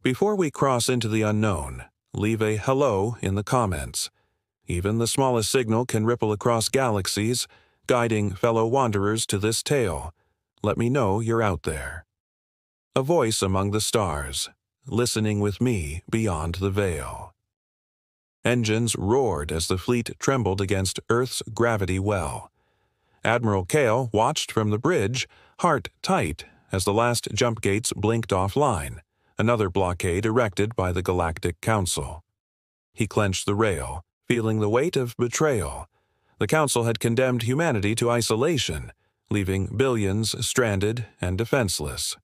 Before we cross into the unknown, leave a hello in the comments. Even the smallest signal can ripple across galaxies, guiding fellow wanderers to this tale. Let me know you're out there. A voice among the stars, listening with me beyond the veil. Engines roared as the fleet trembled against Earth's gravity well. Admiral Kale watched from the bridge, heart tight, as the last jump gates blinked offline, another blockade erected by the Galactic Council. He clenched the rail, feeling the weight of betrayal. The Council had condemned humanity to isolation, leaving billions stranded and defenseless.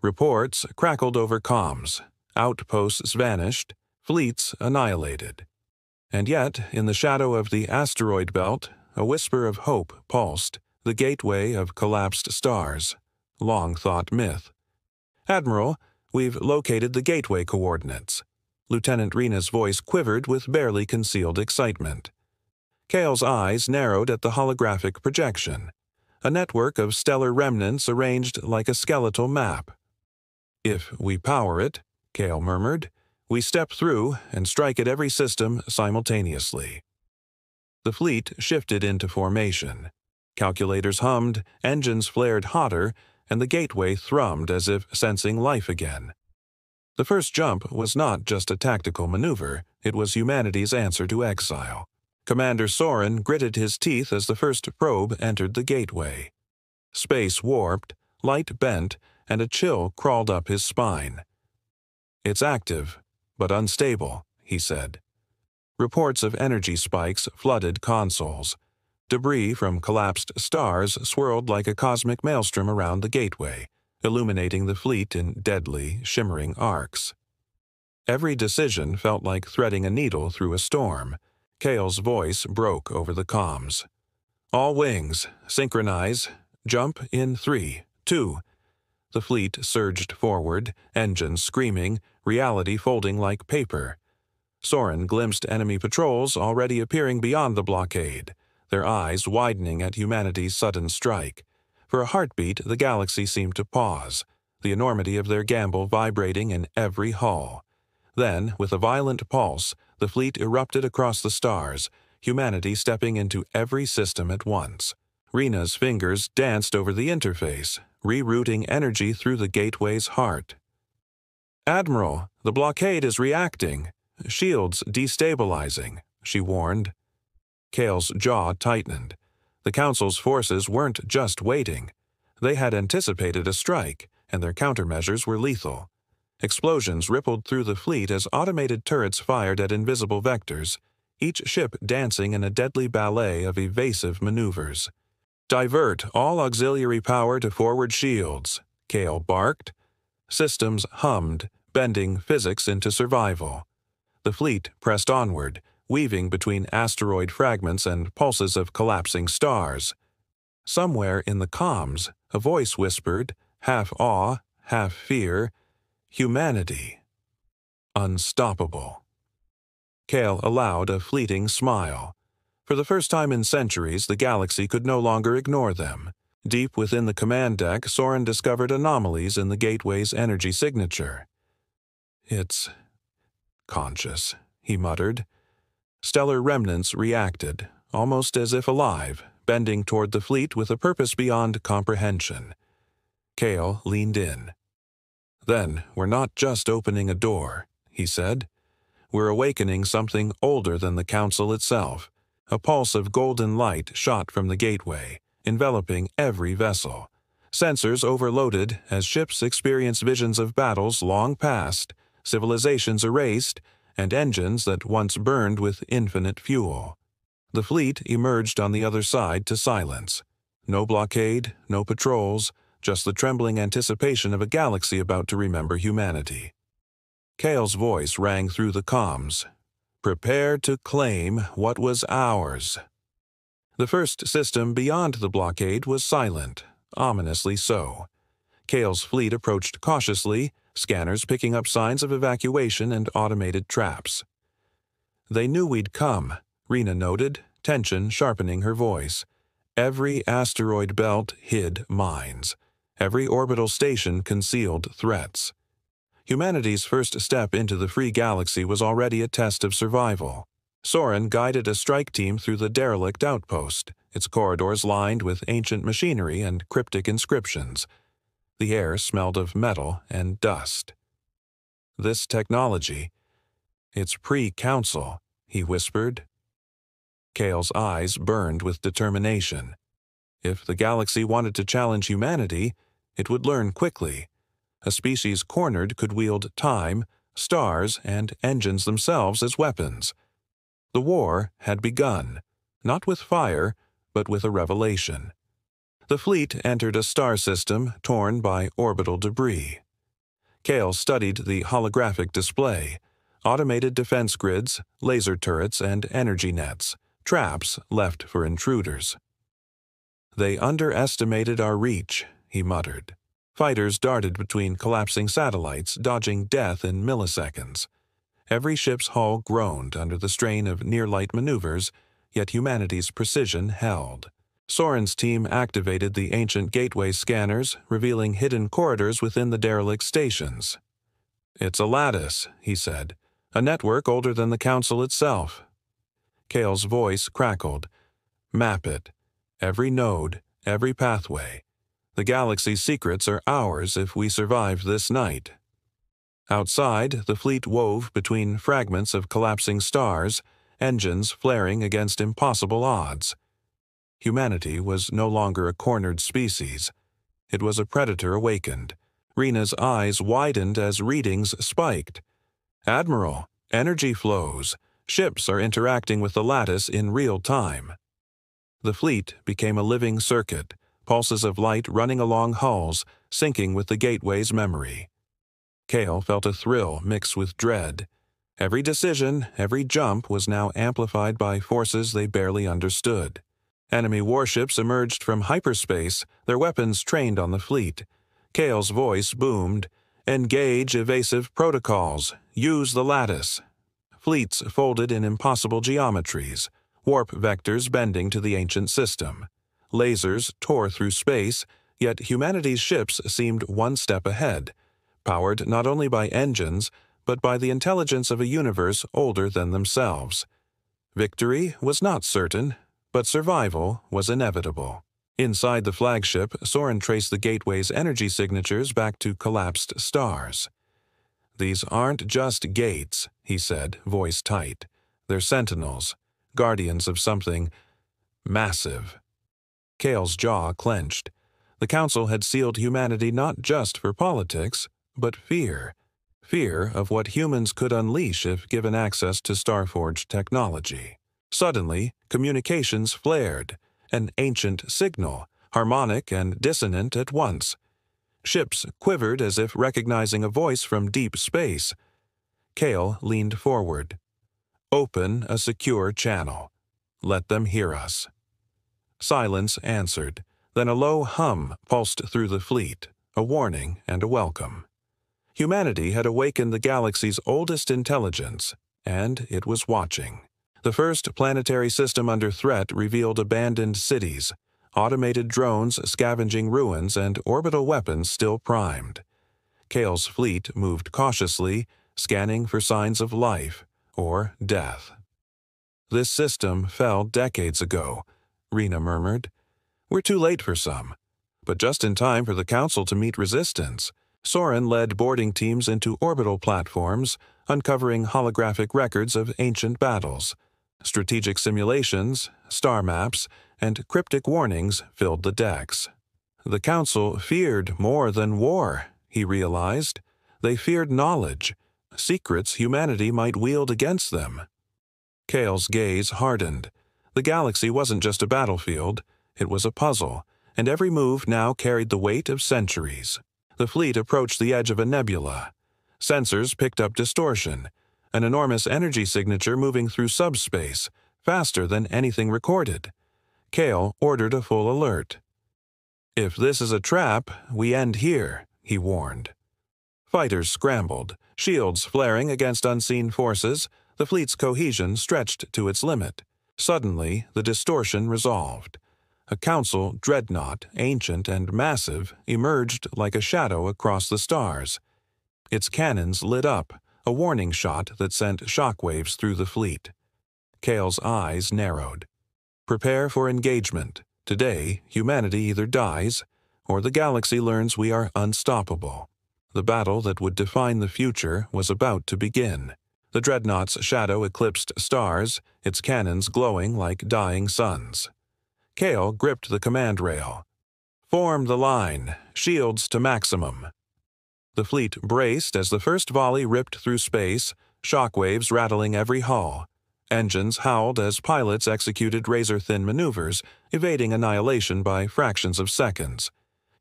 Reports crackled over comms, outposts vanished, fleets annihilated. And yet, in the shadow of the asteroid belt, a whisper of hope pulsed, the gateway of collapsed stars, long-thought myth. "Admiral, we've located the gateway coordinates." Lieutenant Rena's voice quivered with barely concealed excitement. Kale's eyes narrowed at the holographic projection, a network of stellar remnants arranged like a skeletal map. "If we power it," Kale murmured, "we step through and strike at every system simultaneously." The fleet shifted into formation. Calculators hummed, engines flared hotter, and the gateway thrummed as if sensing life again. The first jump was not just a tactical maneuver, it was humanity's answer to exile. Commander Soren gritted his teeth as the first probe entered the gateway. Space warped, light bent, and a chill crawled up his spine. "It's active, but unstable," he said. Reports of energy spikes flooded consoles. Debris from collapsed stars swirled like a cosmic maelstrom around the gateway, illuminating the fleet in deadly, shimmering arcs. Every decision felt like threading a needle through a storm. Kale's voice broke over the comms. "All wings, synchronize, jump in 3, 2. The fleet surged forward, engines screaming, reality folding like paper. Soren glimpsed enemy patrols already appearing beyond the blockade, their eyes widening at humanity's sudden strike. For a heartbeat, the galaxy seemed to pause, the enormity of their gamble vibrating in every hull. Then, with a violent pulse, the fleet erupted across the stars, humanity stepping into every system at once. Rena's fingers danced over the interface, rerouting energy through the gateway's heart. "Admiral, the blockade is reacting. Shields destabilizing," she warned. Kale's jaw tightened. The Council's forces weren't just waiting. They had anticipated a strike, and their countermeasures were lethal. Explosions rippled through the fleet as automated turrets fired at invisible vectors, each ship dancing in a deadly ballet of evasive maneuvers. "Divert all auxiliary power to forward shields," Kale barked. Systems hummed, bending physics into survival. The fleet pressed onward, weaving between asteroid fragments and pulses of collapsing stars. Somewhere in the comms, a voice whispered, half awe, half fear, "Humanity. Unstoppable." Kale allowed a fleeting smile. For the first time in centuries, the galaxy could no longer ignore them. Deep within the command deck, Soren discovered anomalies in the gateway's energy signature. "It's conscious," he muttered. Stellar remnants reacted, almost as if alive, bending toward the fleet with a purpose beyond comprehension. Kale leaned in. "Then we're not just opening a door," he said. "We're awakening something older than the Council itself." A pulse of golden light shot from the gateway, enveloping every vessel. Sensors overloaded as ships experienced visions of battles long past, civilizations erased, and engines that once burned with infinite fuel. The fleet emerged on the other side to silence. No blockade, no patrols, just the trembling anticipation of a galaxy about to remember humanity. Kale's voice rang through the comms. "Prepare to claim what was ours." The first system beyond the blockade was silent, ominously so. Kale's fleet approached cautiously, scanners picking up signs of evacuation and automated traps. "They knew we'd come," Rena noted, tension sharpening her voice. "Every asteroid belt hid mines. Every orbital station concealed threats. Humanity's first step into the free galaxy was already a test of survival. Soren guided a strike team through the derelict outpost, its corridors lined with ancient machinery and cryptic inscriptions. The air smelled of metal and dust. This technology, it's pre-council, he whispered. Kale's eyes burned with determination. If the galaxy wanted to challenge humanity, it would learn quickly. A species cornered could wield time, stars, and engines themselves as weapons. The war had begun, not with fire, but with a revelation. The fleet entered a star system torn by orbital debris. Kale studied the holographic display, automated defense grids, laser turrets, and energy nets, traps left for intruders. They underestimated our reach, he muttered. Fighters darted between collapsing satellites, dodging death in milliseconds. Every ship's hull groaned under the strain of near-light maneuvers, yet humanity's precision held. Soren's team activated the ancient gateway scanners, revealing hidden corridors within the derelict stations. "It's a lattice," he said, "a network older than the Council itself." Kale's voice crackled. "Map it. Every node, every pathway. The galaxy's secrets are ours if we survive this night." Outside, the fleet wove between fragments of collapsing stars, engines flaring against impossible odds. Humanity was no longer a cornered species. It was a predator awakened. Rena's eyes widened as readings spiked. "Admiral, energy flows. Ships are interacting with the lattice in real time." The fleet became a living circuit, pulses of light running along hulls, syncing with the gateway's memory. Kale felt a thrill mixed with dread. Every decision, every jump was now amplified by forces they barely understood. Enemy warships emerged from hyperspace, their weapons trained on the fleet. Kale's voice boomed, "Engage evasive protocols. Use the lattice." Fleets folded in impossible geometries, warp vectors bending to the ancient system. Lasers tore through space, yet humanity's ships seemed one step ahead, powered not only by engines, but by the intelligence of a universe older than themselves. Victory was not certain, but survival was inevitable. Inside the flagship, Soren traced the gateway's energy signatures back to collapsed stars. "These aren't just gates," he said, voice tight. "They're sentinels, guardians of something massive." Kale's jaw clenched. The Council had sealed humanity not just for politics, but fear. Fear of what humans could unleash if given access to Starforged technology. Suddenly, communications flared, an ancient signal, harmonic and dissonant at once. Ships quivered as if recognizing a voice from deep space. Kale leaned forward. "Open a secure channel. Let them hear us." Silence answered. Then a low hum pulsed through the fleet, a warning and a welcome. Humanity had awakened the galaxy's oldest intelligence, and it was watching. The first planetary system under threat revealed abandoned cities, automated drones scavenging ruins, and orbital weapons still primed. Kale's fleet moved cautiously, scanning for signs of life or death. "This system fell decades ago," Rena murmured. "We're too late for some, but just in time for the Council to meet resistance." Soren led boarding teams into orbital platforms, uncovering holographic records of ancient battles. Strategic simulations, star maps, and cryptic warnings filled the decks. The Council feared more than war, he realized. They feared knowledge, secrets humanity might wield against them. Kale's gaze hardened. The galaxy wasn't just a battlefield, it was a puzzle, and every move now carried the weight of centuries. The fleet approached the edge of a nebula. Sensors picked up distortion, an enormous energy signature moving through subspace, faster than anything recorded. Kale ordered a full alert. "If this is a trap, we end here," he warned. Fighters scrambled, shields flaring against unseen forces, the fleet's cohesion stretched to its limit. Suddenly, the distortion resolved. A Council dreadnought, ancient and massive, emerged like a shadow across the stars. Its cannons lit up, a warning shot that sent shockwaves through the fleet. Kale's eyes narrowed. Prepare for engagement. Today, humanity either dies, or the galaxy learns we are unstoppable. The battle that would define the future was about to begin. The dreadnought's shadow eclipsed stars, its cannons glowing like dying suns. Kale gripped the command rail. Form the line, shields to maximum. The fleet braced as the first volley ripped through space, shockwaves rattling every hull. Engines howled as pilots executed razor-thin maneuvers, evading annihilation by fractions of seconds.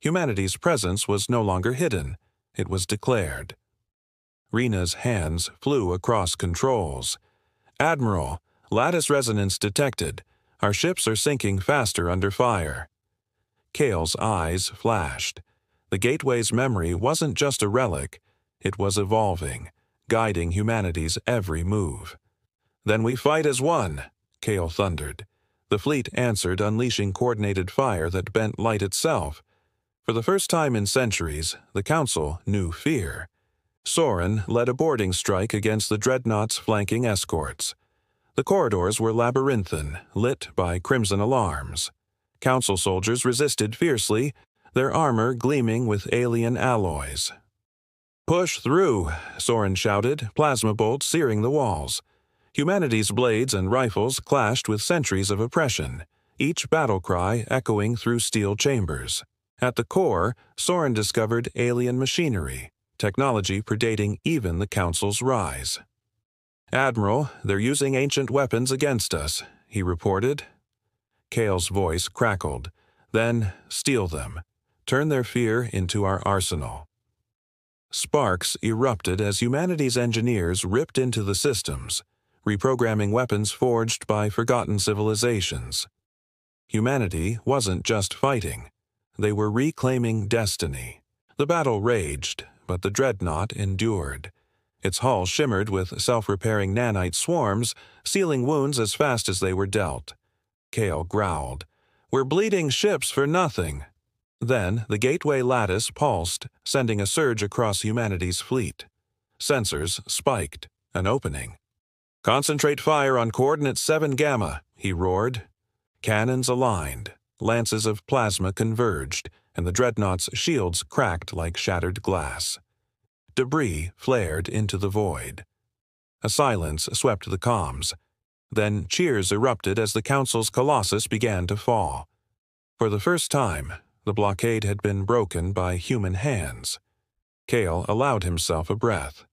Humanity's presence was no longer hidden. It was declared. Rena's hands flew across controls. Admiral, lattice resonance detected. Our ships are sinking faster under fire. Kale's eyes flashed. The Gateway's memory wasn't just a relic. It was evolving, guiding humanity's every move. Then we fight as one, Kale thundered. The fleet answered, unleashing coordinated fire that bent light itself. For the first time in centuries, the Council knew fear. Soren led a boarding strike against the dreadnought's flanking escorts. The corridors were labyrinthine, lit by crimson alarms. Council soldiers resisted fiercely, their armor gleaming with alien alloys. Push through, Soren shouted, plasma bolts searing the walls. Humanity's blades and rifles clashed with centuries of oppression, each battle cry echoing through steel chambers. At the core, Soren discovered alien machinery, technology predating even the Council's rise. Admiral, they're using ancient weapons against us, he reported. Kale's voice crackled. Then, steal them. Turn their fear into our arsenal. Sparks erupted as humanity's engineers ripped into the systems, reprogramming weapons forged by forgotten civilizations. Humanity wasn't just fighting. They were reclaiming destiny. The battle raged, but the dreadnought endured. Its hull shimmered with self-repairing nanite swarms, sealing wounds as fast as they were dealt. Kale growled, "We're bleeding ships for nothing." Then the gateway lattice pulsed, sending a surge across humanity's fleet. Sensors spiked, an opening. "Concentrate fire on coordinate 7 Gamma," he roared. Cannons aligned, lances of plasma converged, and the dreadnought's shields cracked like shattered glass. Debris flared into the void. A silence swept the comms. Then cheers erupted as the Council's colossus began to fall. For the first time, the blockade had been broken by human hands. Kale allowed himself a breath.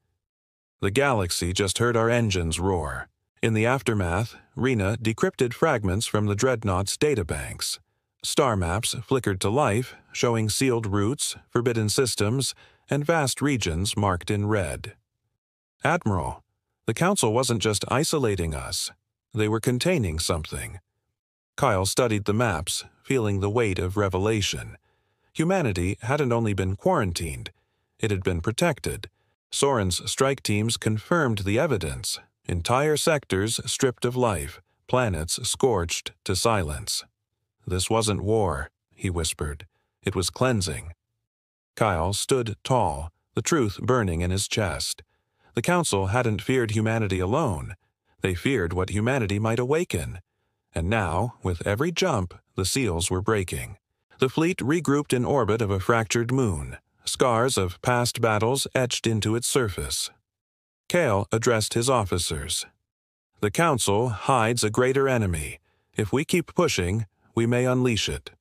The galaxy just heard our engines roar. In the aftermath, Rena decrypted fragments from the dreadnought's databanks. Star maps flickered to life, showing sealed routes, forbidden systems, and vast regions marked in red. Admiral, the Council wasn't just isolating us. They were containing something. Kyle studied the maps, feeling the weight of revelation. Humanity hadn't only been quarantined, it had been protected. Soren's strike teams confirmed the evidence. Entire sectors stripped of life, planets scorched to silence. "This wasn't war," he whispered. "It was cleansing." Kyle stood tall, the truth burning in his chest. The Council hadn't feared humanity alone. They feared what humanity might awaken. And now, with every jump, the seals were breaking. The fleet regrouped in orbit of a fractured moon, scars of past battles etched into its surface. Kale addressed his officers. "The Council hides a greater enemy. If we keep pushing, we may unleash it."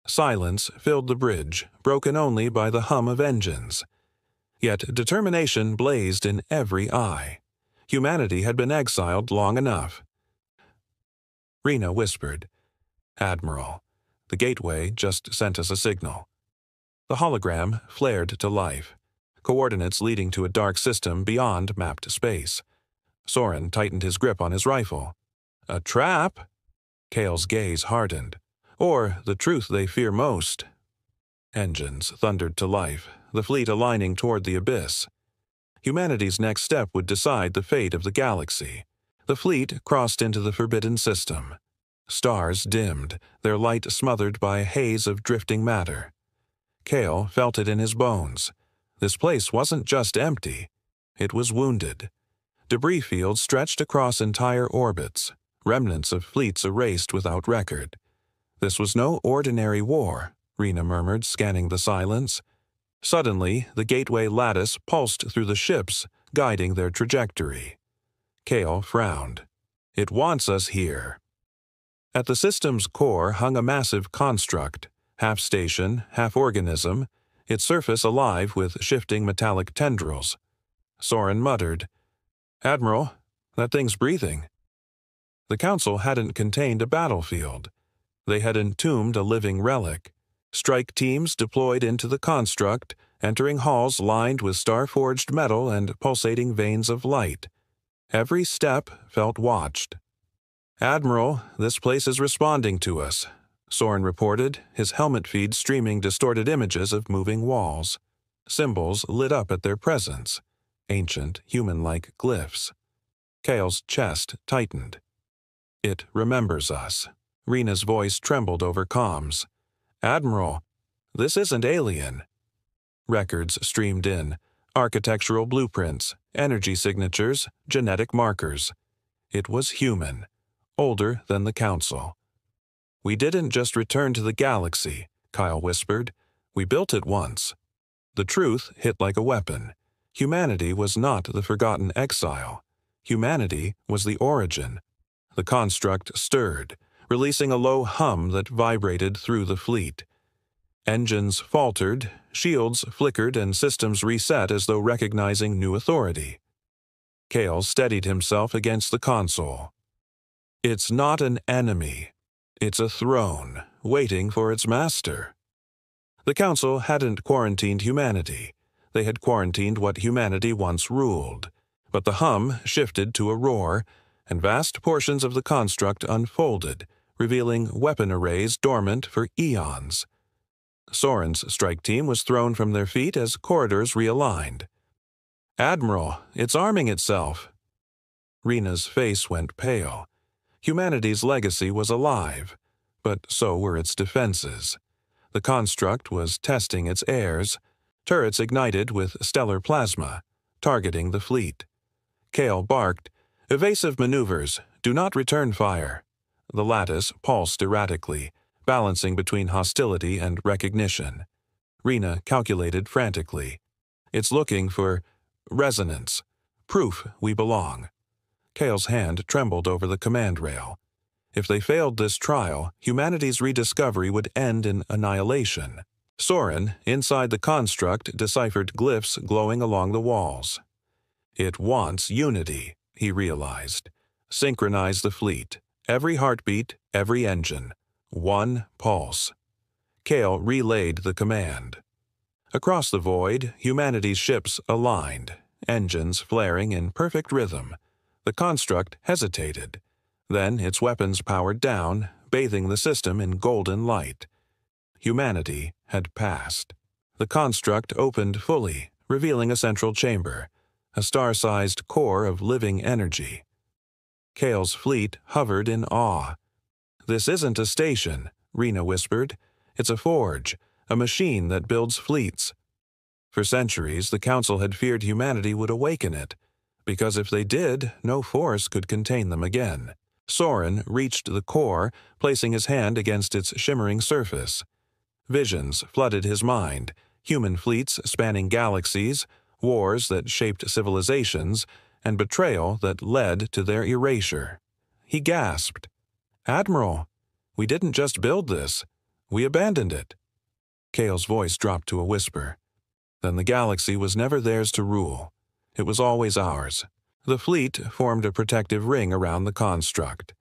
Silence filled the bridge, broken only by the hum of engines. Yet determination blazed in every eye. Humanity had been exiled long enough. Rena whispered, "Admiral, the gateway just sent us a signal." The hologram flared to life, coordinates leading to a dark system beyond mapped space. Soren tightened his grip on his rifle. "A trap?" Kale's gaze hardened. "Or the truth they fear most." Engines thundered to life, the fleet aligning toward the abyss. Humanity's next step would decide the fate of the galaxy. The fleet crossed into the forbidden system. Stars dimmed, their light smothered by a haze of drifting matter. Kale felt it in his bones. This place wasn't just empty. It was wounded. Debris fields stretched across entire orbits, remnants of fleets erased without record. This was no ordinary war, Rena murmured, scanning the silence. Suddenly, the gateway lattice pulsed through the ships, guiding their trajectory. Kale frowned. It wants us here. At the system's core hung a massive construct, half station, half organism, its surface alive with shifting metallic tendrils. Soren muttered, "Admiral, that thing's breathing." The Council hadn't contained a battlefield. They had entombed a living relic. Strike teams deployed into the construct, entering halls lined with star-forged metal and pulsating veins of light. Every step felt watched. "Admiral, this place is responding to us," Soren reported, his helmet feed streaming distorted images of moving walls. Symbols lit up at their presence, ancient, human-like glyphs. Kale's chest tightened. "It remembers us." Rena's voice trembled over comms. "Admiral, this isn't alien." Records streamed in, architectural blueprints, energy signatures, genetic markers. It was human, older than the Council. "We didn't just return to the galaxy," Kyle whispered. "We built it once." The truth hit like a weapon. Humanity was not the forgotten exile. Humanity was the origin. The construct stirred, releasing a low hum that vibrated through the fleet. Engines faltered, shields flickered, and systems reset as though recognizing new authority. Kale steadied himself against the console. "It's not an enemy. It's a throne, waiting for its master." The Council hadn't quarantined humanity. They had quarantined what humanity once ruled. But the hum shifted to a roar, and vast portions of the construct unfolded, revealing weapon arrays dormant for eons. Soren's strike team was thrown from their feet as corridors realigned. "Admiral, it's arming itself." Rena's face went pale. Humanity's legacy was alive, but so were its defenses. The construct was testing its heirs, turrets ignited with stellar plasma, targeting the fleet. Kale barked, "Evasive maneuvers, do not return fire." The lattice pulsed erratically, balancing between hostility and recognition. Rena calculated frantically. "It's looking for resonance, proof we belong." Kale's hand trembled over the command rail. If they failed this trial, humanity's rediscovery would end in annihilation. Soren, inside the construct, deciphered glyphs glowing along the walls. "It wants unity," he realized. "Synchronize the fleet. Every heartbeat, every engine. One pulse." Kale relayed the command. Across the void, humanity's ships aligned, engines flaring in perfect rhythm. The construct hesitated. Then its weapons powered down, bathing the system in golden light. Humanity had passed. The construct opened fully, revealing a central chamber, a star-sized core of living energy. Kale's fleet hovered in awe. "This isn't a station," Rena whispered. "It's a forge, a machine that builds fleets." For centuries, the Council had feared humanity would awaken it, because if they did, no force could contain them again. Soren reached the core, placing his hand against its shimmering surface. Visions flooded his mind, human fleets spanning galaxies, wars that shaped civilizations, and betrayal that led to their erasure. He gasped, "Admiral, we didn't just build this, we abandoned it." Kale's voice dropped to a whisper. "Then the galaxy was never theirs to rule. It was always ours." The fleet formed a protective ring around the construct.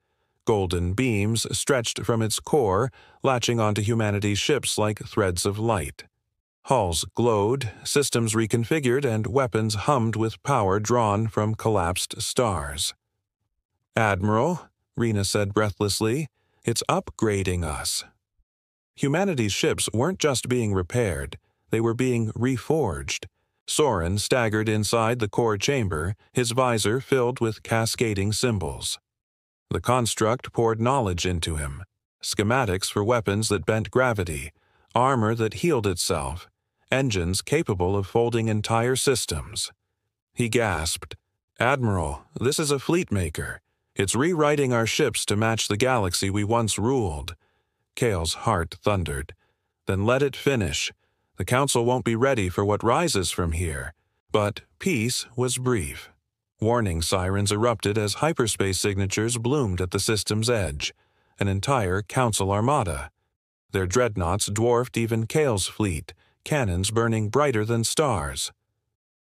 Golden beams stretched from its core, latching onto humanity's ships like threads of light. Hulls glowed, systems reconfigured, and weapons hummed with power drawn from collapsed stars. "Admiral," Rena said breathlessly, "it's upgrading us." Humanity's ships weren't just being repaired, they were being reforged. Soren staggered inside the core chamber, his visor filled with cascading symbols. The construct poured knowledge into him. Schematics for weapons that bent gravity, armor that healed itself, engines capable of folding entire systems. He gasped, "Admiral, this is a fleet maker. It's rewriting our ships to match the galaxy we once ruled." Kale's heart thundered. "Then let it finish. The Council won't be ready for what rises from here." But peace was brief. Warning sirens erupted as hyperspace signatures bloomed at the system's edge, an entire Council armada. Their dreadnoughts dwarfed even Kale's fleet, cannons burning brighter than stars.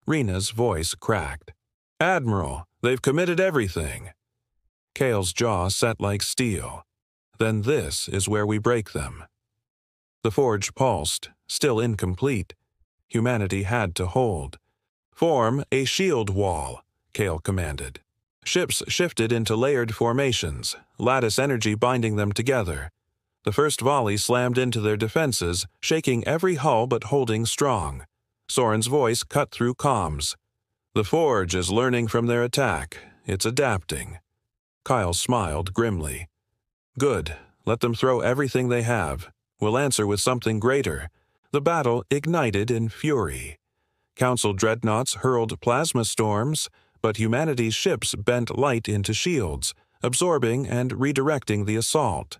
Rena's voice cracked. "Admiral, they've committed everything." Kale's jaw set like steel. "Then this is where we break them." The forge pulsed, still incomplete. Humanity had to hold. "Form a shield wall," Kale commanded. Ships shifted into layered formations, lattice energy binding them together. The first volley slammed into their defenses, shaking every hull but holding strong. Soren's voice cut through comms. "The forge is learning from their attack. It's adapting." Kyle smiled grimly. "Good. Let them throw everything they have. We'll answer with something greater." The battle ignited in fury. Council dreadnoughts hurled plasma storms, but humanity's ships bent light into shields, absorbing and redirecting the assault.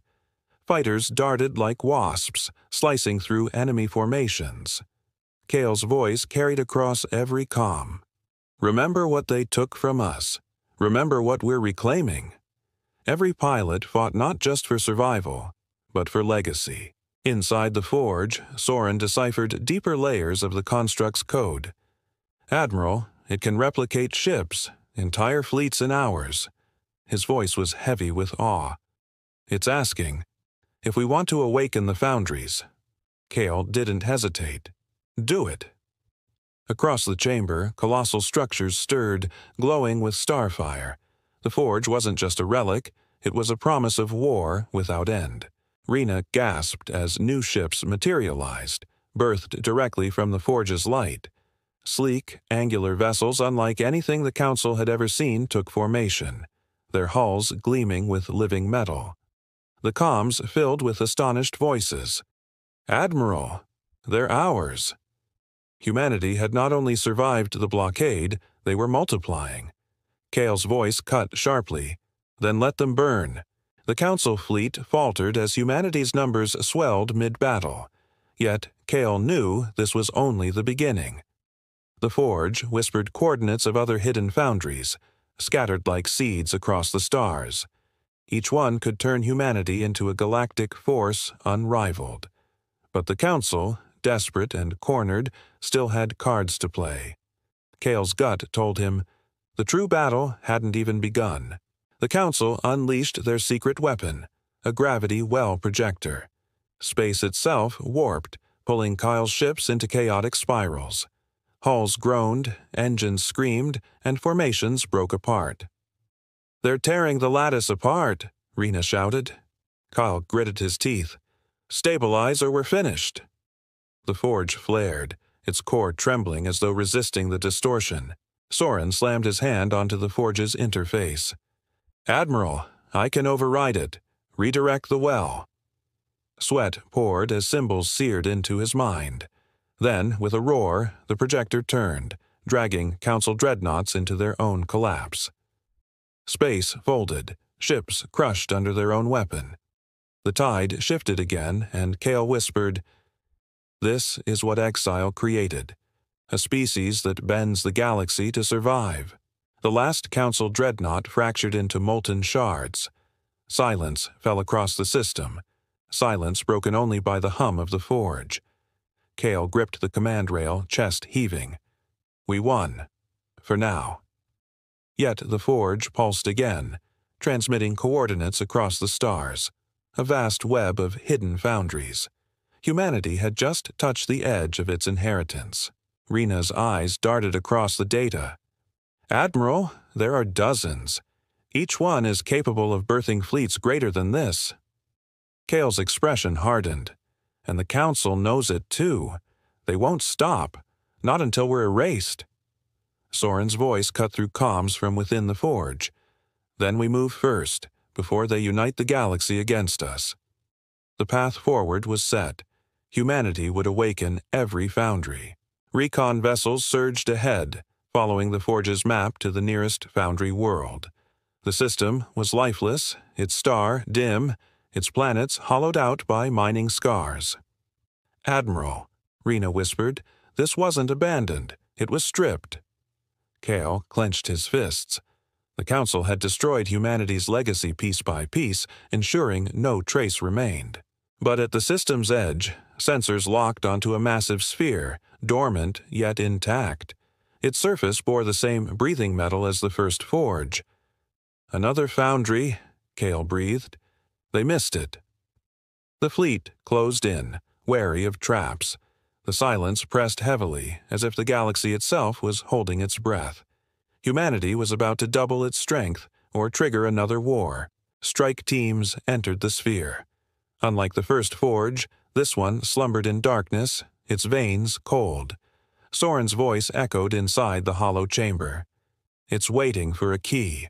Fighters darted like wasps, slicing through enemy formations. Kale's voice carried across every comm. "Remember what they took from us. Remember what we're reclaiming." Every pilot fought not just for survival, but for legacy. Inside the forge, Soren deciphered deeper layers of the construct's code. "Admiral, it can replicate ships, entire fleets in hours." His voice was heavy with awe. "It's asking, if we want to awaken the foundries." Kale didn't hesitate. "Do it." Across the chamber, colossal structures stirred, glowing with starfire. The forge wasn't just a relic, it was a promise of war without end. Rena gasped as new ships materialized, birthed directly from the forge's light. Sleek, angular vessels unlike anything the Council had ever seen took formation, their hulls gleaming with living metal. The comms filled with astonished voices. "Admiral, they're ours." Humanity had not only survived the blockade, they were multiplying. Kale's voice cut sharply. "Then let them burn." The Council fleet faltered as humanity's numbers swelled mid-battle. Yet Kale knew this was only the beginning. The forge whispered coordinates of other hidden foundries, scattered like seeds across the stars. Each one could turn humanity into a galactic force unrivaled. But the Council, desperate and cornered, still had cards to play. Kale's gut told him the true battle hadn't even begun. The Council unleashed their secret weapon, a gravity well projector. Space itself warped, pulling Kyle's ships into chaotic spirals. Hulls groaned, engines screamed, and formations broke apart. "They're tearing the lattice apart," Rena shouted. Kyle gritted his teeth. "Stabilize or we're finished." The forge flared, its core trembling as though resisting the distortion. Soren slammed his hand onto the forge's interface. "Admiral, I can override it. Redirect the well." Sweat poured as symbols seared into his mind. Then, with a roar, the projector turned, dragging Council dreadnoughts into their own collapse. Space folded, ships crushed under their own weapon. The tide shifted again, and Kale whispered, "This is what exile created. A species that bends the galaxy to survive." The last Council dreadnought fractured into molten shards. Silence fell across the system, silence broken only by the hum of the forge. Kale gripped the command rail, chest heaving. "We won. For now." Yet the forge pulsed again, transmitting coordinates across the stars, a vast web of hidden foundries. Humanity had just touched the edge of its inheritance. Rena's eyes darted across the data. "Admiral, there are dozens. Each one is capable of birthing fleets greater than this." Kale's expression hardened. "And the Council knows it too. They won't stop, not until we're erased." Soren's voice cut through comms from within the forge. "Then we move first, before they unite the galaxy against us." The path forward was set. Humanity would awaken every foundry. Recon vessels surged ahead, following the Forge's map to the nearest foundry world. The system was lifeless, its star dim, its planets hollowed out by mining scars. "Admiral," Rena whispered, "this wasn't abandoned. It was stripped." Kale clenched his fists. The Council had destroyed humanity's legacy piece by piece, ensuring no trace remained. But at the system's edge, sensors locked onto a massive sphere, dormant yet intact. Its surface bore the same breathing metal as the first forge. "Another foundry," Kale breathed. They missed it. The fleet closed in, wary of traps. The silence pressed heavily, as if the galaxy itself was holding its breath. Humanity was about to double its strength or trigger another war. Strike teams entered the sphere. Unlike the first forge, this one slumbered in darkness, its veins cold. Soren's voice echoed inside the hollow chamber. "It's waiting for a key."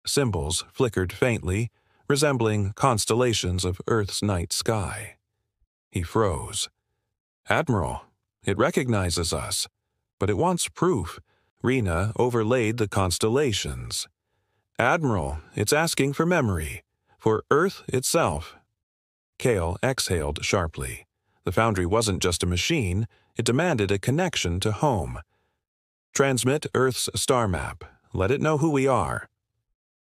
Symbols flickered faintly, resembling constellations of Earth's night sky. He froze. "Admiral, it recognizes us, but it wants proof." Rena overlaid the constellations. "Admiral, it's asking for memory, for Earth itself." Kale exhaled sharply. The foundry wasn't just a machine, it demanded a connection to home. "Transmit Earth's star map. Let it know who we are."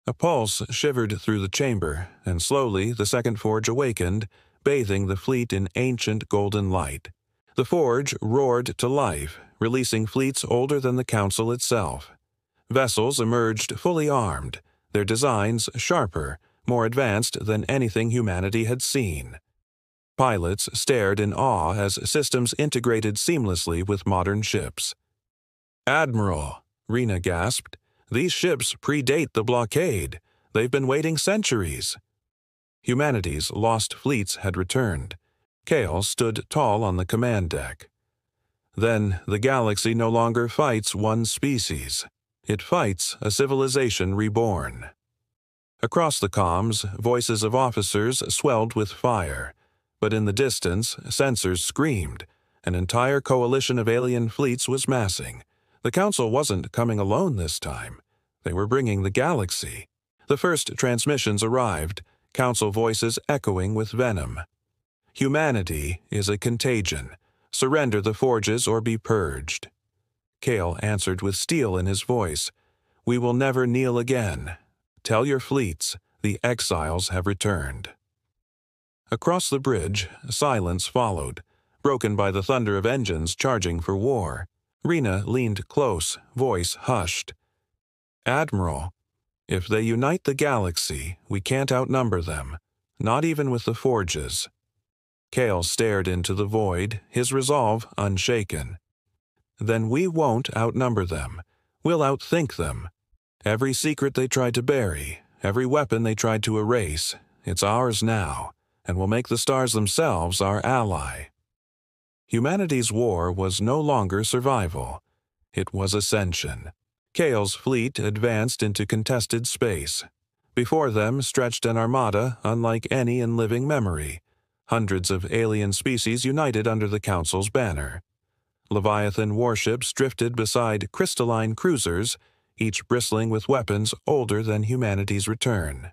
A pulse shivered through the chamber, and slowly the second forge awakened, bathing the fleet in ancient golden light. The forge roared to life, releasing fleets older than the Council itself. Vessels emerged fully armed, their designs sharper, more advanced than anything humanity had seen. Pilots stared in awe as systems integrated seamlessly with modern ships. "Admiral," Rena gasped, "these ships predate the blockade. They've been waiting centuries." Humanity's lost fleets had returned. Kale stood tall on the command deck. "Then the galaxy no longer fights one species. It fights a civilization reborn." Across the comms, voices of officers swelled with fire. But in the distance, sensors screamed. An entire coalition of alien fleets was massing. The Council wasn't coming alone this time. They were bringing the galaxy. The first transmissions arrived, Council voices echoing with venom. "Humanity is a contagion. Surrender the forges or be purged." Kale answered with steel in his voice. "We will never kneel again. Tell your fleets, the exiles have returned." Across the bridge, silence followed, broken by the thunder of engines charging for war. Rena leaned close, voice hushed. "Admiral, if they unite the galaxy, we can't outnumber them, not even with the forges." Kale stared into the void, his resolve unshaken. "Then we won't outnumber them. We'll outthink them. Every secret they tried to bury, every weapon they tried to erase, it's ours now, and we'll make the stars themselves our ally." Humanity's war was no longer survival. It was ascension. Kale's fleet advanced into contested space. Before them stretched an armada unlike any in living memory. Hundreds of alien species united under the Council's banner. Leviathan warships drifted beside crystalline cruisers, each bristling with weapons older than humanity's return.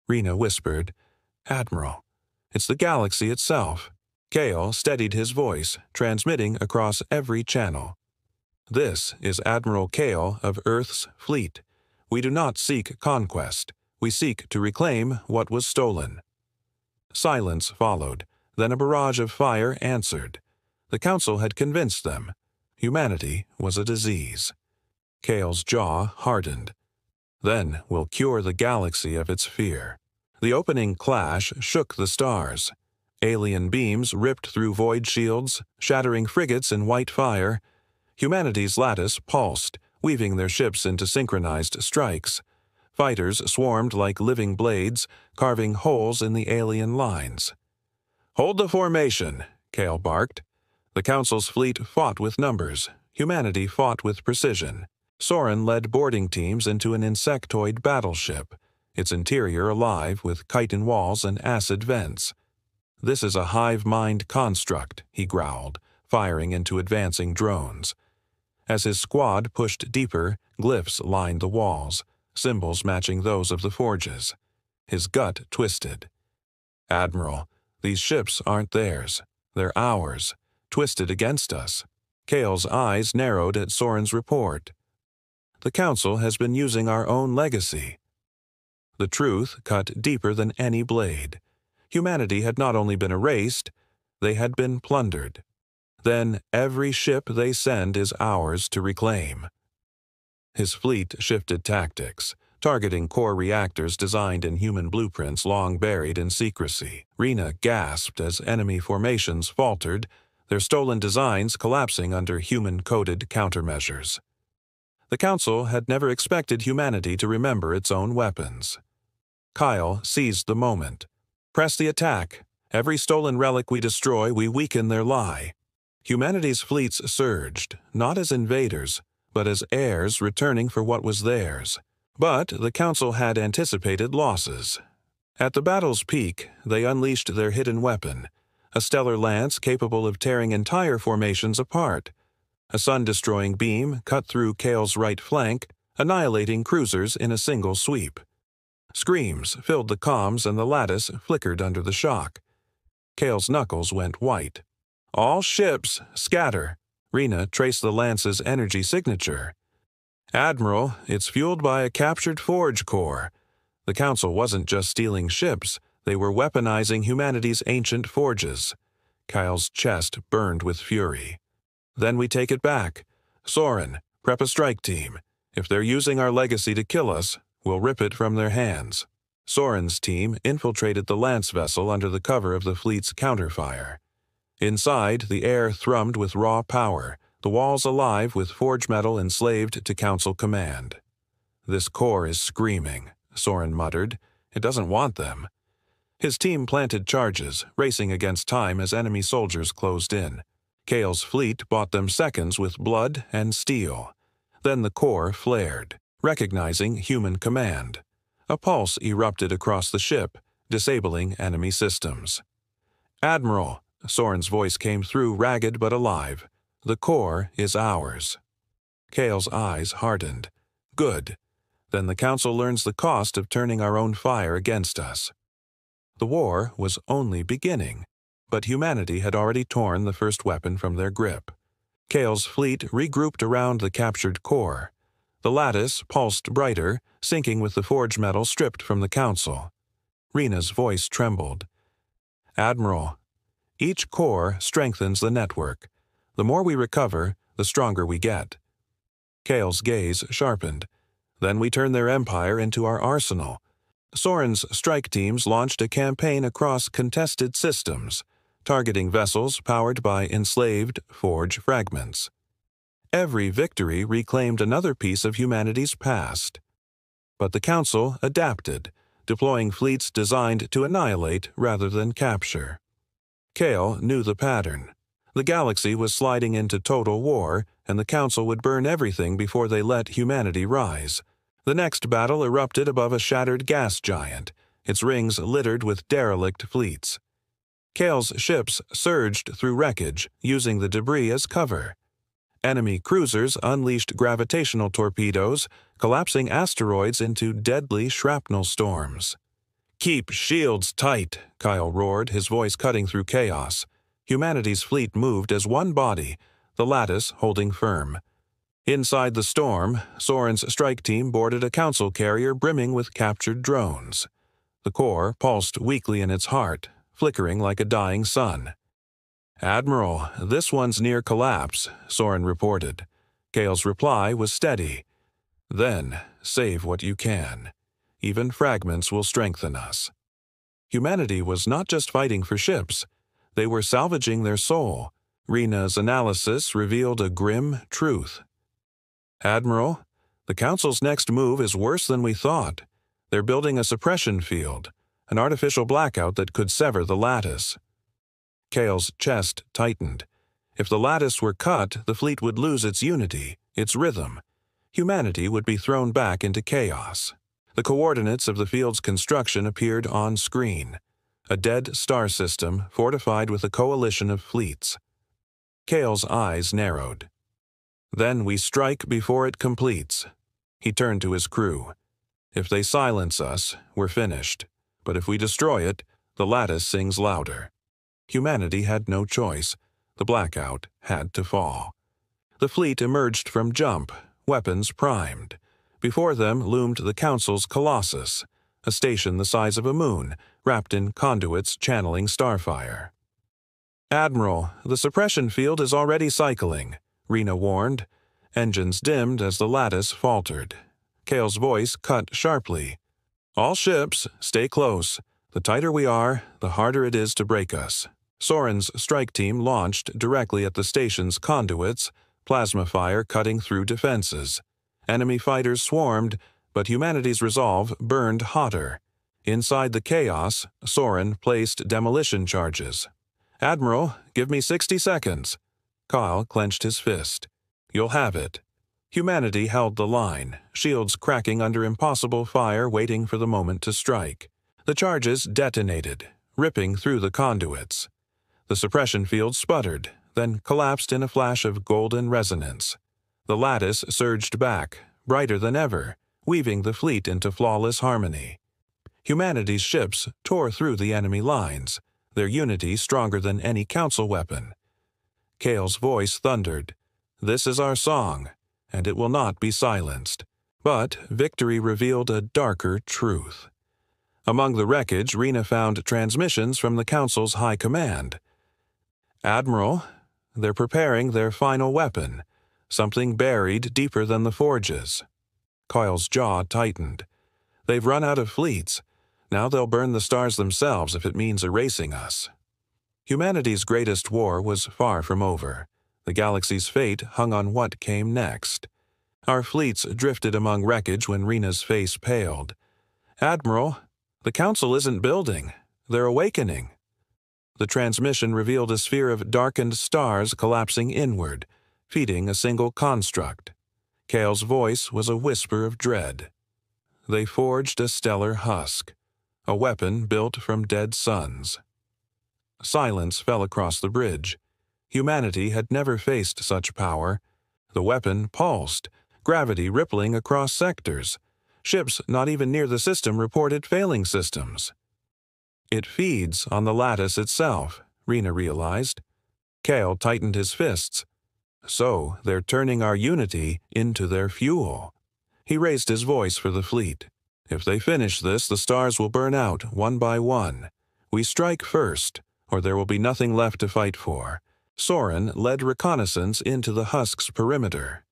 Rena whispered, "Admiral, it's the galaxy itself." Kale steadied his voice, transmitting across every channel. "This is Admiral Kale of Earth's fleet. We do not seek conquest. We seek to reclaim what was stolen." Silence followed, then a barrage of fire answered. The Council had convinced them. Humanity was a disease. Kale's jaw hardened. "Then we'll cure the galaxy of its fear." The opening clash shook the stars. Alien beams ripped through void shields, shattering frigates in white fire. Humanity's lattice pulsed, weaving their ships into synchronized strikes. Fighters swarmed like living blades, carving holes in the alien lines. "Hold the formation," Kale barked. The Council's fleet fought with numbers. Humanity fought with precision. Soren led boarding teams into an insectoid battleship, its interior alive with chitin walls and acid vents. This is a hive-mind construct, he growled, firing into advancing drones. As his squad pushed deeper, glyphs lined the walls, symbols matching those of the forges. His gut twisted. Admiral, these ships aren't theirs. They're ours, twisted against us. Kale's eyes narrowed at Soren's report. The Council has been using our own legacy. The truth cut deeper than any blade. Humanity had not only been erased, they had been plundered. Then every ship they send is ours to reclaim. His fleet shifted tactics, targeting core reactors designed in human blueprints long buried in secrecy. Rena gasped as enemy formations faltered, their stolen designs collapsing under human-coded countermeasures. The Council had never expected humanity to remember its own weapons. Kyle seized the moment. Press the attack. Every stolen relic we destroy, we weaken their lie. Humanity's fleets surged, not as invaders, but as heirs returning for what was theirs. But the Council had anticipated losses. At the battle's peak, they unleashed their hidden weapon, a stellar lance capable of tearing entire formations apart. A sun-destroying beam cut through Kale's right flank, annihilating cruisers in a single sweep. Screams filled the comms and the lattice flickered under the shock. Kale's knuckles went white. All ships, scatter. Rena traced the lance's energy signature. Admiral, it's fueled by a captured forge core. The Council wasn't just stealing ships, they were weaponizing humanity's ancient forges. Kyle's chest burned with fury. Then we take it back. Soren, prep a strike team. If they're using our legacy to kill us, we'll rip it from their hands. Soren's team infiltrated the lance vessel under the cover of the fleet's counterfire. Inside, the air thrummed with raw power, the walls alive with forge metal enslaved to Council command. This core is screaming, Soren muttered. It doesn't want them. His team planted charges, racing against time as enemy soldiers closed in. Kale's fleet bought them seconds with blood and steel. Then the core flared, recognizing human command. A pulse erupted across the ship, disabling enemy systems. Admiral, Soren's voice came through ragged but alive. The core is ours. Kale's eyes hardened. Good. Then the Council learns the cost of turning our own fire against us. The war was only beginning, but humanity had already torn the first weapon from their grip. Kale's fleet regrouped around the captured core. The lattice pulsed brighter, syncing with the forge metal stripped from the Council. Rena's voice trembled. Admiral, each core strengthens the network. The more we recover, the stronger we get. Kale's gaze sharpened. Then we turn their empire into our arsenal. Soren's strike teams launched a campaign across contested systems, targeting vessels powered by enslaved forge fragments. Every victory reclaimed another piece of humanity's past. But the Council adapted, deploying fleets designed to annihilate rather than capture. Kale knew the pattern. The galaxy was sliding into total war, and the Council would burn everything before they let humanity rise. The next battle erupted above a shattered gas giant, its rings littered with derelict fleets. Kale's ships surged through wreckage, using the debris as cover. Enemy cruisers unleashed gravitational torpedoes, collapsing asteroids into deadly shrapnel storms. Keep shields tight, Kyle roared, his voice cutting through chaos. Humanity's fleet moved as one body, the lattice holding firm. Inside the storm, Soren's strike team boarded a Council carrier brimming with captured drones. The core pulsed weakly in its heart, flickering like a dying sun. Admiral, this one's near collapse, Soren reported. Kale's reply was steady. Then, save what you can. Even fragments will strengthen us. Humanity was not just fighting for ships. They were salvaging their soul. Rena's analysis revealed a grim truth. Admiral, the Council's next move is worse than we thought. They're building a suppression field, an artificial blackout that could sever the lattice. Kale's chest tightened. If the lattice were cut, the fleet would lose its unity, its rhythm. Humanity would be thrown back into chaos. The coordinates of the field's construction appeared on screen. a dead star system fortified with a coalition of fleets. Cale's eyes narrowed. Then we strike before it completes. He turned to his crew. If they silence us, we're finished. But if we destroy it, the lattice sings louder. Humanity had no choice. The blackout had to fall. The fleet emerged from jump, weapons primed. Before them loomed the Council's Colossus, a station the size of a moon, wrapped in conduits channeling starfire. "Admiral, the suppression field is already cycling," Rena warned. Engines dimmed as the lattice faltered. Cale's voice cut sharply. "All ships, stay close. The tighter we are, the harder it is to break us." Soren's strike team launched directly at the station's conduits, plasma fire cutting through defenses. Enemy fighters swarmed, but humanity's resolve burned hotter. Inside the chaos, Soren placed demolition charges. "Admiral, give me 60 seconds." Kyle clenched his fist. "You'll have it." Humanity held the line, shields cracking under impossible fire waiting for the moment to strike. The charges detonated, ripping through the conduits. The suppression field sputtered, then collapsed in a flash of golden resonance. The lattice surged back, brighter than ever, weaving the fleet into flawless harmony. Humanity's ships tore through the enemy lines, their unity stronger than any council weapon. Cale's voice thundered. "This is our song, and it will not be silenced." But victory revealed a darker truth. Among the wreckage, Rena found transmissions from the Council's high command. "Admiral, they're preparing their final weapon, something buried deeper than the forges." Kyle's jaw tightened. "They've run out of fleets. Now they'll burn the stars themselves if it means erasing us." Humanity's greatest war was far from over. The galaxy's fate hung on what came next. Our fleets drifted among wreckage when Rena's face paled. "Admiral, the Council isn't building. They're awakening." The transmission revealed a sphere of darkened stars collapsing inward, feeding a single construct. Cale's voice was a whisper of dread. They forged a stellar husk, a weapon built from dead suns. Silence fell across the bridge. Humanity had never faced such power. The weapon pulsed, gravity rippling across sectors. Ships not even near the system reported failing systems. "It feeds on the lattice itself," Rena realized. Cale tightened his fists. "So they're turning our unity into their fuel." He raised his voice for the fleet. "If they finish this, the stars will burn out one by one. We strike first, or there will be nothing left to fight for." Soren led reconnaissance into the husk's perimeter.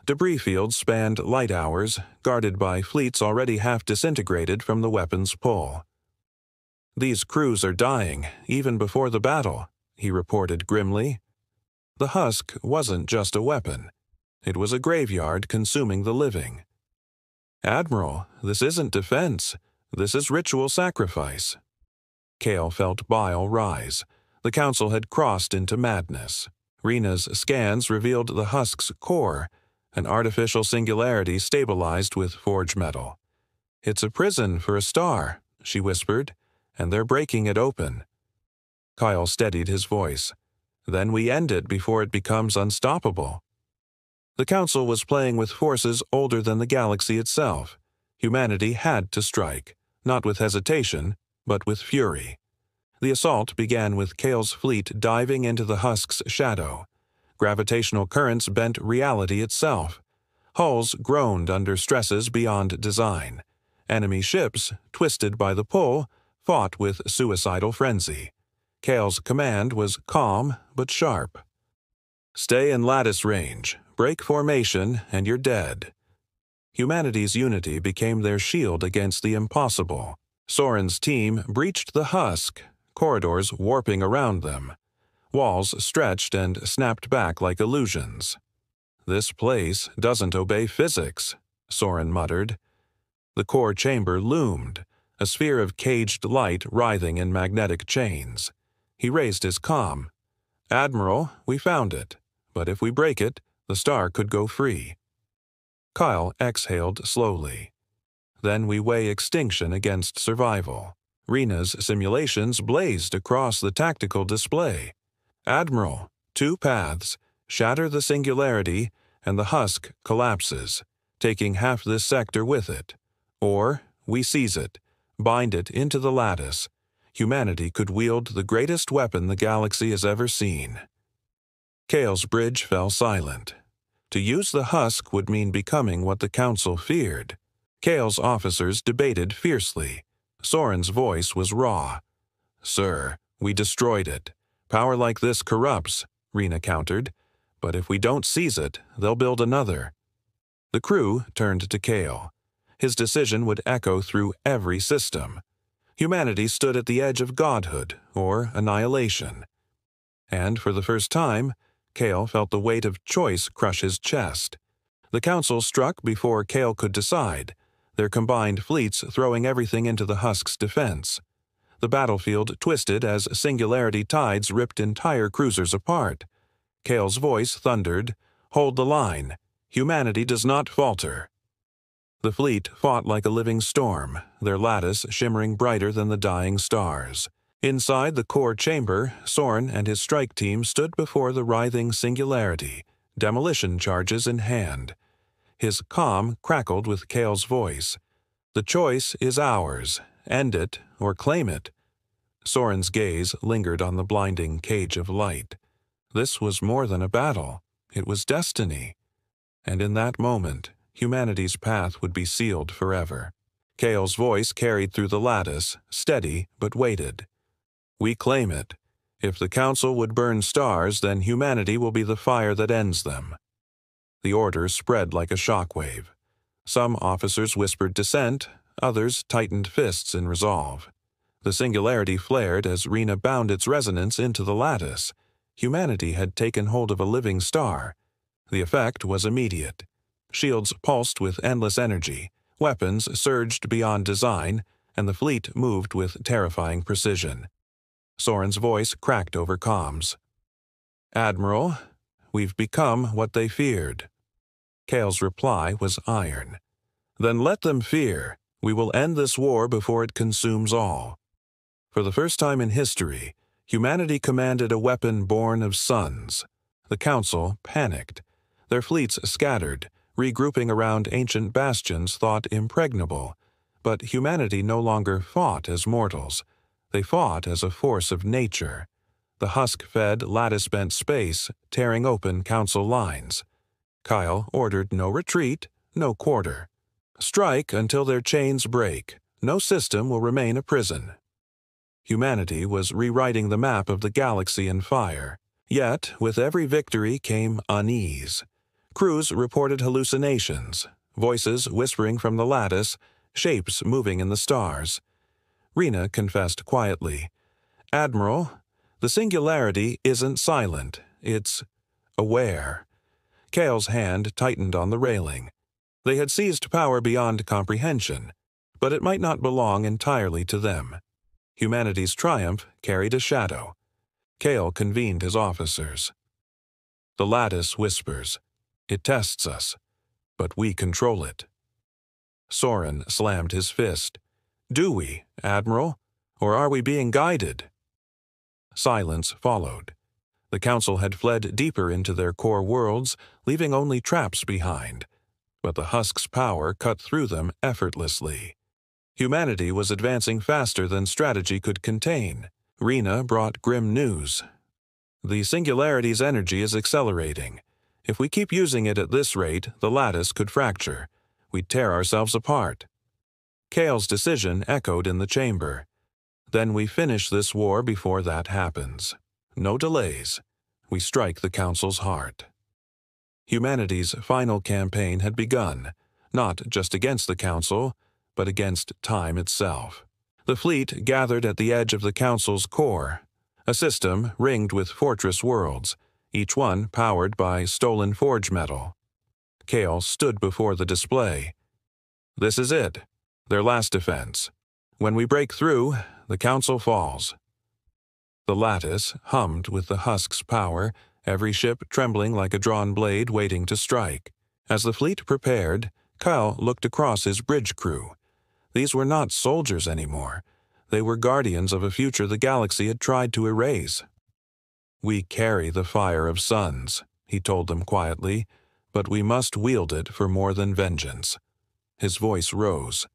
Debris fields spanned light hours, guarded by fleets already half disintegrated from the weapon's pull. "These crews are dying, even before the battle," he reported grimly. The husk wasn't just a weapon. It was a graveyard consuming the living. "Admiral, this isn't defense. This is ritual sacrifice." Cale felt bile rise. The Council had crossed into madness. Rena's scans revealed the husk's core, an artificial singularity stabilized with forge metal. "It's a prison for a star," she whispered, "and they're breaking it open." Kyle steadied his voice. "Then we end it before it becomes unstoppable." The Council was playing with forces older than the galaxy itself. Humanity had to strike, not with hesitation, but with fury. The assault began with Cale's fleet diving into the husk's shadow. Gravitational currents bent reality itself. Hulls groaned under stresses beyond design. Enemy ships, twisted by the pull, fought with suicidal frenzy. Cale's command was calm but sharp. "Stay in lattice range, break formation, and you're dead." Humanity's unity became their shield against the impossible. Soren's team breached the husk, corridors warping around them. Walls stretched and snapped back like illusions. "This place doesn't obey physics," Soren muttered. The core chamber loomed, a sphere of caged light writhing in magnetic chains. He raised his comm. "Admiral, we found it. But if we break it, the star could go free." Kyle exhaled slowly. "Then we weigh extinction against survival." Rena's simulations blazed across the tactical display. Admiral, 2 paths, shatter the singularity, and the husk collapses, taking half this sector with it. Or, we seize it, bind it into the lattice. Humanity could wield the greatest weapon the galaxy has ever seen. Kale's bridge fell silent. To use the husk would mean becoming what the Council feared. Kale's officers debated fiercely. Soren's voice was raw. "Sir, we destroyed it. Power like this corrupts," Rena countered. "But if we don't seize it, they'll build another." The crew turned to Kale. His decision would echo through every system. Humanity stood at the edge of godhood or annihilation. And for the first time, Kale felt the weight of choice crush his chest. The Council struck before Kale could decide, their combined fleets throwing everything into the husk's defense. The battlefield twisted as singularity tides ripped entire cruisers apart. Kale's voice thundered, "Hold the line. Humanity does not falter." The fleet fought like a living storm, their lattice shimmering brighter than the dying stars. Inside the core chamber, Soren and his strike team stood before the writhing singularity, demolition charges in hand. His calm crackled with Kale's voice. "The choice is ours. End it or claim it." Soren's gaze lingered on the blinding cage of light. This was more than a battle. It was destiny. And in that moment, humanity's path would be sealed forever. Kale's voice carried through the lattice, steady but weighted. "We claim it. If the Council would burn stars, then humanity will be the fire that ends them." The order spread like a shockwave. Some officers whispered dissent, others tightened fists in resolve. The singularity flared as Rena bound its resonance into the lattice. Humanity had taken hold of a living star. The effect was immediate. Shields pulsed with endless energy, weapons surged beyond design, and the fleet moved with terrifying precision. Soren's voice cracked over comms. "Admiral, we've become what they feared." Kale's reply was iron. "Then let them fear. We will end this war before it consumes all." For the first time in history, humanity commanded a weapon born of suns. The Council panicked. Their fleets scattered, regrouping around ancient bastions thought impregnable. But humanity no longer fought as mortals. They fought as a force of nature. The husk-fed, lattice-bent space tearing open Council lines. Kyle ordered no retreat, no quarter. "Strike until their chains break. No system will remain a prison." Humanity was rewriting the map of the galaxy in fire. Yet, with every victory came unease. Crews reported hallucinations, voices whispering from the lattice, shapes moving in the stars. Rena confessed quietly, "Admiral, the singularity isn't silent, it's aware." Kale's hand tightened on the railing. They had seized power beyond comprehension, but it might not belong entirely to them. Humanity's triumph carried a shadow. Kale convened his officers. "The lattice whispers. It tests us, but we control it." Soren slammed his fist. "Do we, Admiral, or are we being guided?" Silence followed. The Council had fled deeper into their core worlds, leaving only traps behind. But the husk's power cut through them effortlessly. Humanity was advancing faster than strategy could contain. Rena brought grim news. "The singularity's energy is accelerating. If we keep using it at this rate, the lattice could fracture. We'd tear ourselves apart." Kale's decision echoed in the chamber. "Then we finish this war before that happens. No delays. We strike the Council's heart." Humanity's final campaign had begun, not just against the Council, but against time itself. The fleet gathered at the edge of the Council's core, a system ringed with fortress worlds, each one powered by stolen forge metal. Kale stood before the display. "This is it, their last defense. When we break through, the Council falls." The lattice hummed with the husk's power, every ship trembling like a drawn blade waiting to strike. As the fleet prepared, Kyle looked across his bridge crew. These were not soldiers anymore. They were guardians of a future the galaxy had tried to erase. "We carry the fire of suns," he told them quietly, "but we must wield it for more than vengeance." His voice rose.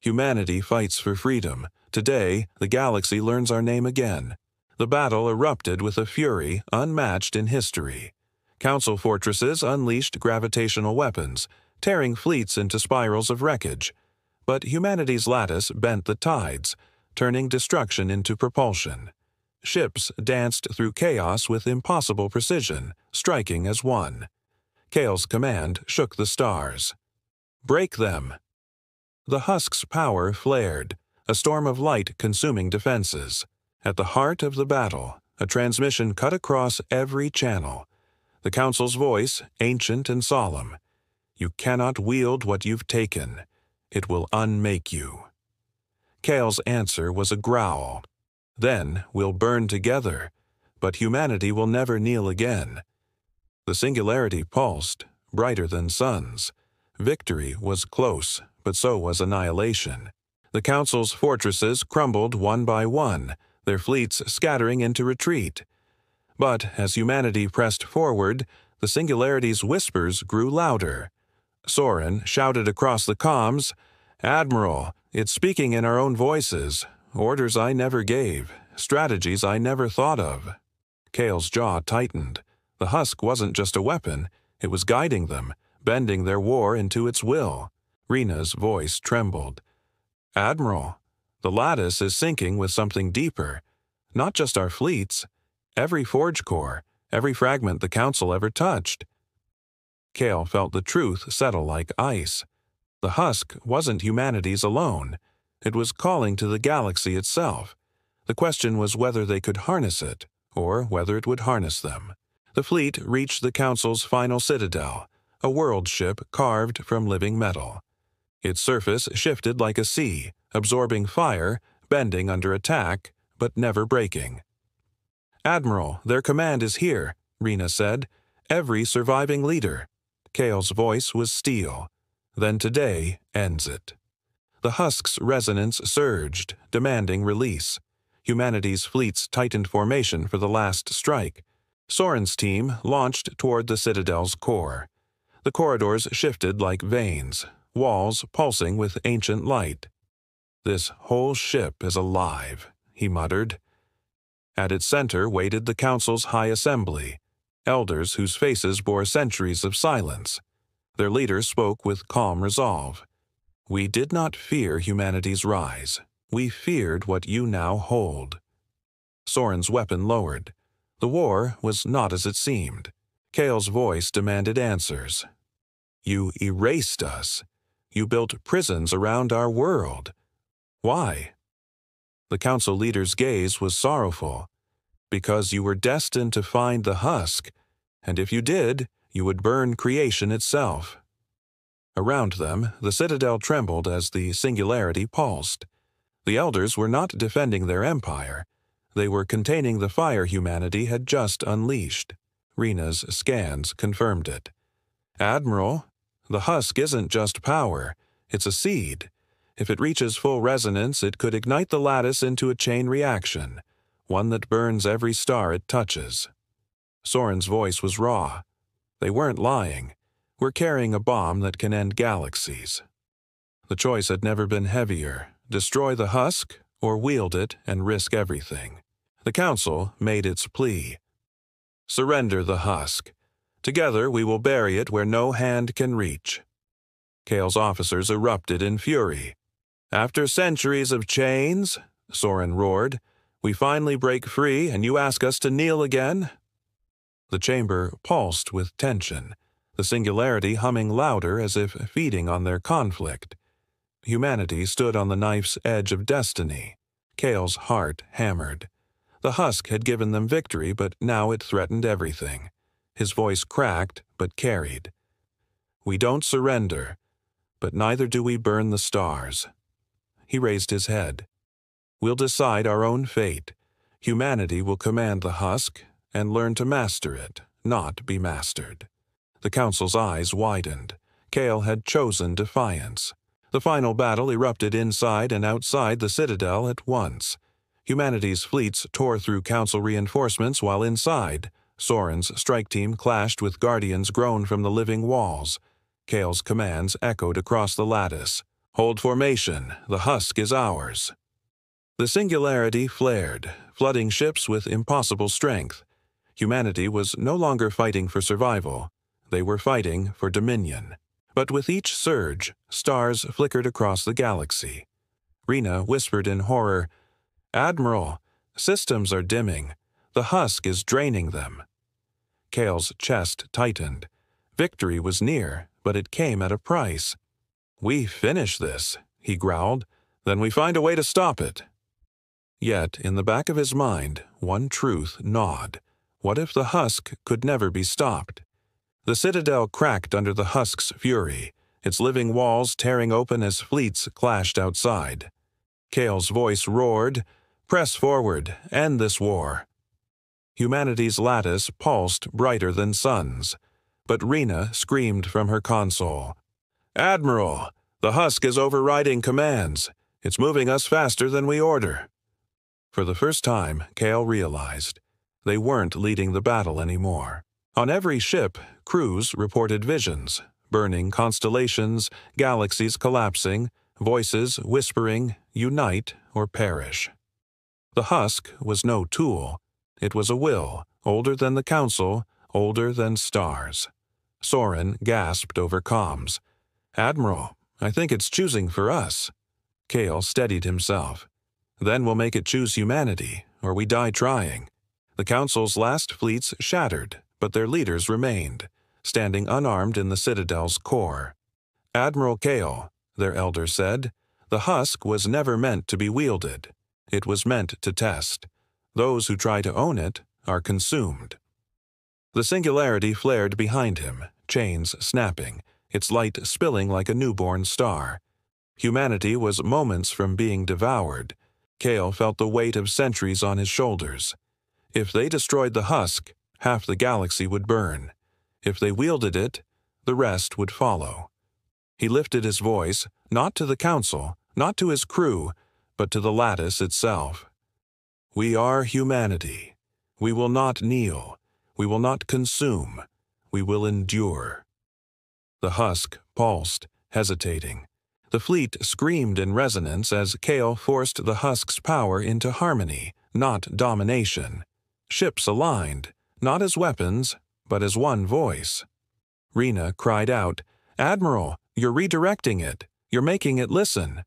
"Humanity fights for freedom. Today, the galaxy learns our name again." The battle erupted with a fury unmatched in history. Council fortresses unleashed gravitational weapons, tearing fleets into spirals of wreckage. But humanity's lattice bent the tides, turning destruction into propulsion. Ships danced through chaos with impossible precision, striking as one. Kale's command shook the stars. "Break them!" The husk's power flared, a storm of light consuming defenses. At the heart of the battle, a transmission cut across every channel. The Council's voice, ancient and solemn. "You cannot wield what you've taken. It will unmake you." Kale's answer was a growl. "Then we'll burn together, but humanity will never kneel again." The singularity pulsed, brighter than suns. Victory was close, but so was annihilation. The Council's fortresses crumbled one by one, their fleets scattering into retreat. But as humanity pressed forward, the singularity's whispers grew louder. Soren shouted across the comms, "Admiral, it's speaking in our own voices. Orders I never gave, strategies I never thought of." Kale's jaw tightened. The husk wasn't just a weapon, it was guiding them, bending their war into its will. Rena's voice trembled. "Admiral, the lattice is sinking with something deeper. Not just our fleets, every forge core, every fragment the Council ever touched." Kale felt the truth settle like ice. The husk wasn't humanity's alone. It was calling to the galaxy itself. The question was whether they could harness it, or whether it would harness them. The fleet reached the Council's final citadel, a world ship carved from living metal. Its surface shifted like a sea, absorbing fire, bending under attack, but never breaking. "Admiral, their command is here," Rena said. "Every surviving leader." Kale's voice was steel. "Then today ends it." The husk's resonance surged, demanding release. Humanity's fleets tightened formation for the last strike. Soren's team launched toward the Citadel's core. The corridors shifted like veins, walls pulsing with ancient light. "This whole ship is alive," he muttered. At its center waited the Council's High Assembly, elders whose faces bore centuries of silence. Their leader spoke with calm resolve. "We did not fear humanity's rise. We feared what you now hold." Soren's weapon lowered. The war was not as it seemed. Kale's voice demanded answers. "You erased us. You built prisons around our world. Why?" The Council leader's gaze was sorrowful. "Because you were destined to find the husk, and if you did, you would burn creation itself." Around them, the citadel trembled as the singularity pulsed. The elders were not defending their empire. They were containing the fire humanity had just unleashed. Rena's scans confirmed it. "Admiral, the husk isn't just power. It's a seed. If it reaches full resonance, it could ignite the lattice into a chain reaction, one that burns every star it touches." Soren's voice was raw. "They weren't lying. We're carrying a bomb that can end galaxies." The choice had never been heavier: destroy the husk or wield it and risk everything. The Council made its plea. "Surrender the husk. Together we will bury it where no hand can reach." Kale's officers erupted in fury. "After centuries of chains," Soren roared, "we finally break free and you ask us to kneel again?" The chamber pulsed with tension, the singularity humming louder as if feeding on their conflict. Humanity stood on the knife's edge of destiny. Kale's heart hammered. The husk had given them victory, but now it threatened everything. His voice cracked, but carried. "We don't surrender, but neither do we burn the stars." He raised his head. "We'll decide our own fate. Humanity will command the husk and learn to master it, not be mastered." The Council's eyes widened. Kale had chosen defiance. The final battle erupted inside and outside the Citadel at once. Humanity's fleets tore through Council reinforcements while inside. Soren's strike team clashed with Guardians grown from the living walls. Kale's commands echoed across the lattice. "Hold formation, the husk is ours." The singularity flared, flooding ships with impossible strength. Humanity was no longer fighting for survival. They were fighting for dominion. But with each surge, stars flickered across the galaxy. Rena whispered in horror, "Admiral, systems are dimming. The husk is draining them." Kale's chest tightened. Victory was near, but it came at a price. "We finish this," he growled. "Then we find a way to stop it." Yet, in the back of his mind, one truth gnawed. What if the husk could never be stopped? The Citadel cracked under the husk's fury, its living walls tearing open as fleets clashed outside. Kale's voice roared, "Press forward, end this war." Humanity's lattice pulsed brighter than suns, but Rena screamed from her console, "Admiral, the husk is overriding commands. It's moving us faster than we order." For the first time, Kale realized they weren't leading the battle anymore. On every ship, crews reported visions, burning constellations, galaxies collapsing, voices whispering, "Unite or perish." The husk was no tool. It was a will, older than the Council, older than stars. Soren gasped over comms. "Admiral, I think it's choosing for us." Kale steadied himself. "Then we'll make it choose humanity, or we die trying." The Council's last fleets shattered, but their leaders remained, standing unarmed in the Citadel's core. "Admiral Kale," their elder said, "the husk was never meant to be wielded. It was meant to test. Those who try to own it are consumed." The singularity flared behind him, chains snapping, its light spilling like a newborn star. Humanity was moments from being devoured. Kale felt the weight of centuries on his shoulders. If they destroyed the husk, half the galaxy would burn. If they wielded it, the rest would follow. He lifted his voice, not to the Council, not to his crew, but to the lattice itself. "We are humanity. We will not kneel. We will not consume. We will endure." The husk pulsed, hesitating. The fleet screamed in resonance as Kale forced the husk's power into harmony, not domination. Ships aligned, not as weapons, but as one voice. Rena cried out, "Admiral, you're redirecting it. You're making it listen."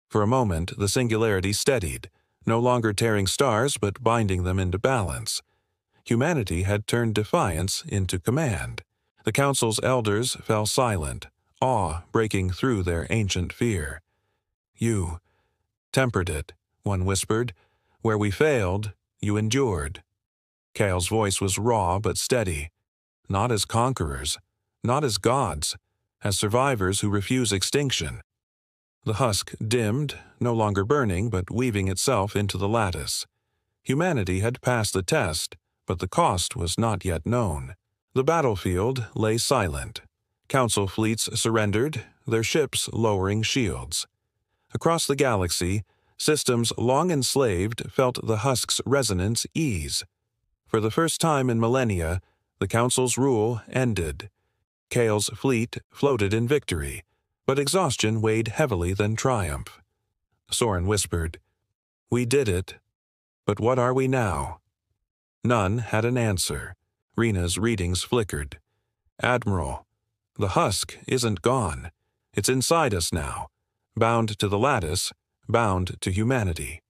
For a moment, the singularity steadied, no longer tearing stars but binding them into balance. Humanity had turned defiance into command. The Council's elders fell silent, awe breaking through their ancient fear. "You tempered it," one whispered. "Where we failed, you endured." Kale's voice was raw but steady. "Not as conquerors, not as gods, as survivors who refuse extinction." The husk dimmed, no longer burning but weaving itself into the lattice. Humanity had passed the test, but the cost was not yet known. The battlefield lay silent. Council fleets surrendered, their ships lowering shields. Across the galaxy, systems long enslaved felt the husk's resonance ease. For the first time in millennia, the Council's rule ended. Kale's fleet floated in victory, but exhaustion weighed heavily than triumph. Soren whispered, "We did it. But what are we now?" None had an answer. Rena's readings flickered. "Admiral, the husk isn't gone. It's inside us now, bound to the lattice, bound to humanity."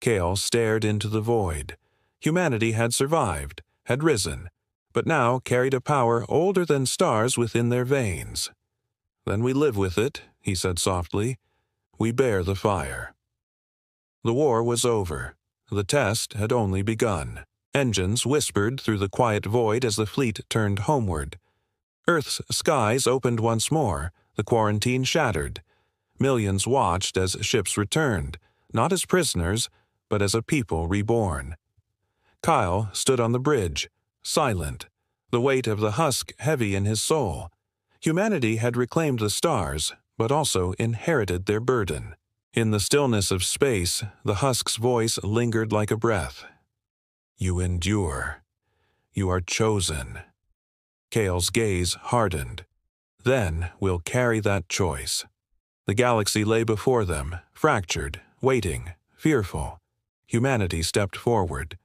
Kale stared into the void. Humanity had survived, had risen, but now carried a power older than stars within their veins. "Then we live with it," he said softly. "We bear the fire." The war was over. The test had only begun. Engines whispered through the quiet void as the fleet turned homeward. Earth's skies opened once more, the quarantine shattered. Millions watched as ships returned, not as prisoners, but as a people reborn. Kyle stood on the bridge, silent, the weight of the husk heavy in his soul. Humanity had reclaimed the stars, but also inherited their burden. In the stillness of space, the husk's voice lingered like a breath. You endure. You are chosen. Kale's gaze hardened. Then we'll carry that choice. The galaxy lay before them, fractured, waiting, fearful. Humanity stepped forward,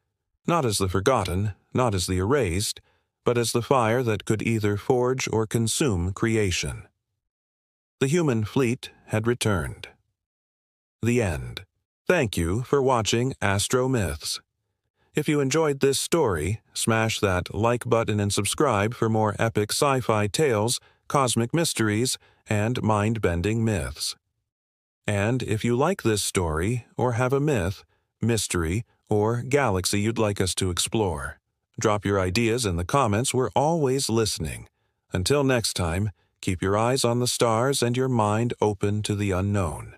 not as the forgotten, not as the erased, but as the fire that could either forge or consume creation. The human fleet had returned. The end. Thank you for watching AstroMyths. If you enjoyed this story, smash that like button and subscribe for more epic sci-fi tales, cosmic mysteries, and mind-bending myths. And if you like this story or have a myth, mystery, or galaxy you'd like us to explore, drop your ideas in the comments. We're always listening. Until next time, keep your eyes on the stars and your mind open to the unknown.